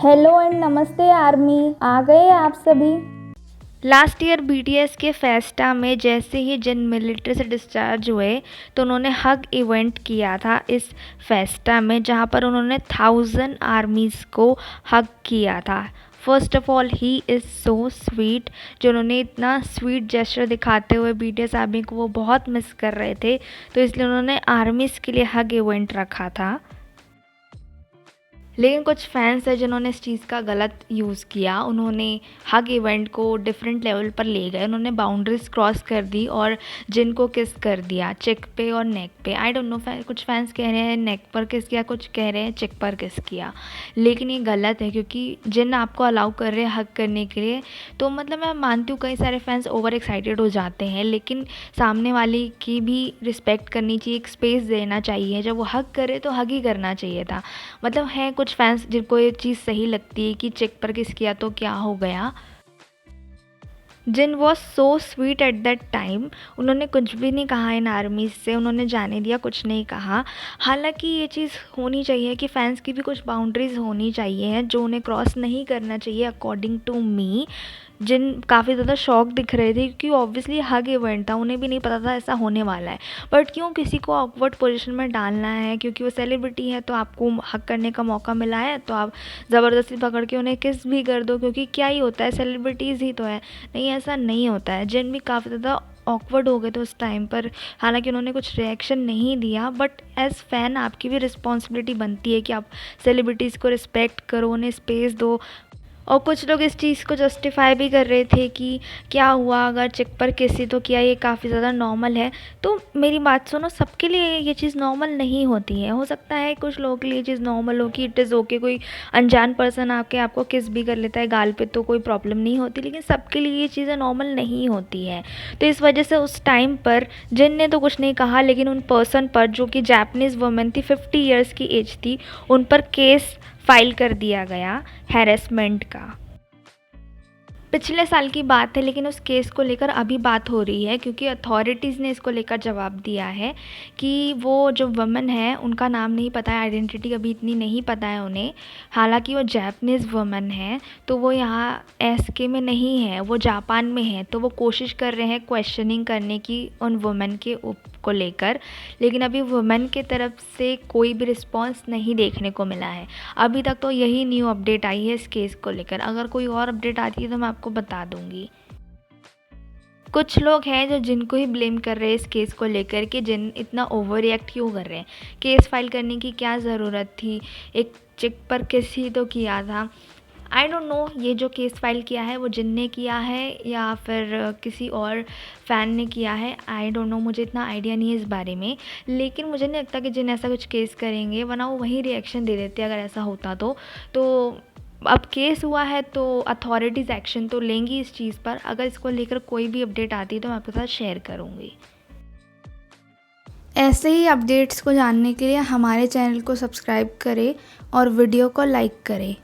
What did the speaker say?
Hello and नमस्ते army, आ गए आप सभी। लास्ट ईयर बीटीएस के फेस्टा में जैसे ही जिन मिलिट्री से डिस्चार्ज हुए तो उन्होंने हग इवेंट किया था इस फेस्टा में, जहां पर उन्होंने 1000 आर्मीज़ को हग किया था। First of all he is so sweet, जो उन्होंने इतना स्वीट जेस्चर दिखाते हुए बीटीएस आर्मी को वो बहुत मिस कर रहे थे, तो इसलिए उन्होंने आर्मीज़ के लिए हग इवेंट रखा था। लेकिन कुछ फैंस हैं जिन्होंने इस चीज़ का गलत यूज़ किया। उन्होंने हग इवेंट को डिफरेंट लेवल पर ले गए, उन्होंने बाउंड्रीज क्रॉस कर दी और जिन को किस कर दिया चिक पे और नेक पे। आई डोंट नो, कुछ फैंस कह रहे हैं नेक पर किस किया, कुछ कह रहे हैं चिक पर किस किया, लेकिन ये गलत है क्योंकि जिन आपको अलाउ कर रहे हैं हग करने के लिए, तो मतलब मैं मानती हूँ कई सारे फैंस ओवर एक्साइटेड हो जाते हैं, लेकिन सामने वाले की भी रिस्पेक्ट करनी चाहिए, एक स्पेस देना चाहिए। जब वो हग करे तो हग ही करना चाहिए था। मतलब है कुछ फैंस जिनको ये चीज़ सही लगती है कि चेक पर किस किया तो क्या हो गया। Jin was so sweet at that time, उन्होंने कुछ भी नहीं कहा इन आर्मीज से, उन्होंने जाने दिया, कुछ नहीं कहा। हालांकि ये चीज़ होनी चाहिए कि फ़ैन्स की भी कुछ बाउंड्रीज़ होनी चाहिए जो उन्हें क्रॉस नहीं करना चाहिए अकॉर्डिंग टू मी। जिन काफ़ी ज़्यादा शॉक दिख रहे थे क्योंकि ऑब्वियसली हग इवेंट था, उन्हें भी नहीं पता था ऐसा होने वाला है, बट क्यों किसी को ऑकवर्ड पोजीशन में डालना है? क्योंकि वो सेलिब्रिटी है तो आपको हग करने का मौका मिला है तो आप ज़बरदस्ती पकड़ के उन्हें किस भी कर दो, क्योंकि क्या ही होता है, सेलिब्रिटीज़ ही तो है। नहीं, ऐसा नहीं होता है। जिन भी काफ़ी ज़्यादा ऑकवर्ड हो गए थे उस टाइम पर, हालांकि उन्होंने कुछ रिएक्शन नहीं दिया, बट एज़ फ़ैन आपकी भी रिस्पॉन्सिबिलिटी बनती है कि आप सेलिब्रिटीज़ को रिस्पेक्ट करो, उन्हें स्पेस दो। और कुछ लोग इस चीज़ को जस्टिफाई भी कर रहे थे कि क्या हुआ अगर चिक पर किसी तो किया, ये काफ़ी ज़्यादा नॉर्मल है। तो मेरी बात सुनो, सबके लिए ये चीज़ नॉर्मल नहीं होती है। हो सकता है कुछ लोगों के लिए ये चीज़ नॉर्मल हो कि इट इज़ ओके, कोई अनजान पर्सन आके आपको किस भी कर लेता है गाल पे तो कोई प्रॉब्लम नहीं होती, लेकिन सबके लिए ये चीज़ें नॉर्मल नहीं होती है। तो इस वजह से उस टाइम पर जिन ने तो कुछ नहीं कहा, लेकिन उन पर्सन पर जो कि जापानीज़ वुमेन थी, 50 ईयर्स की एज थी, उन पर केस फाइल कर दिया गया हैरेसमेंट का। पिछले साल की बात है, लेकिन उस केस को लेकर अभी बात हो रही है क्योंकि अथॉरिटीज़ ने इसको लेकर जवाब दिया है कि वो जो वुमन है उनका नाम नहीं पता है, आइडेंटिटी अभी इतनी नहीं पता है उन्हें। हालांकि वो जापानीज़ वुमन है, तो वो यहाँ एसके में नहीं है, वो जापान में है, तो वो कोशिश कर रहे हैं क्वेश्चनिंग करने की उन वुमेन के को लेकर, लेकिन अभी वुमेन के तरफ से कोई भी रिस्पॉन्स नहीं देखने को मिला है। अभी तक तो यही न्यू अपडेट आई है इस केस को लेकर। अगर कोई और अपडेट आती है तो मैं आपको बता दूंगी। कुछ लोग हैं जो जिनको ही ब्लेम कर रहे हैं इस केस को लेकर कि जिन इतना ओवर रिएक्ट क्यों कर रहे हैं, केस फाइल करने की क्या ज़रूरत थी, एक चिक पर किस ही तो किया था। आई डोंट नो ये जो केस फाइल किया है वो जिन ने किया है या फिर किसी और फ़ैन ने किया है, आई डोंट नो, मुझे इतना आइडिया नहीं है इस बारे में। लेकिन मुझे नहीं लगता कि जिन ऐसा कुछ केस करेंगे, वरना वो वही रिएक्शन दे देते अगर ऐसा होता तो अब केस हुआ है तो अथॉरिटीज़ एक्शन तो लेंगी इस चीज़ पर। अगर इसको लेकर कोई भी अपडेट आती है तो मैं आपके साथ शेयर करूँगी। ऐसे ही अपडेट्स को जानने के लिए हमारे चैनल को सब्सक्राइब करें और वीडियो को लाइक करें।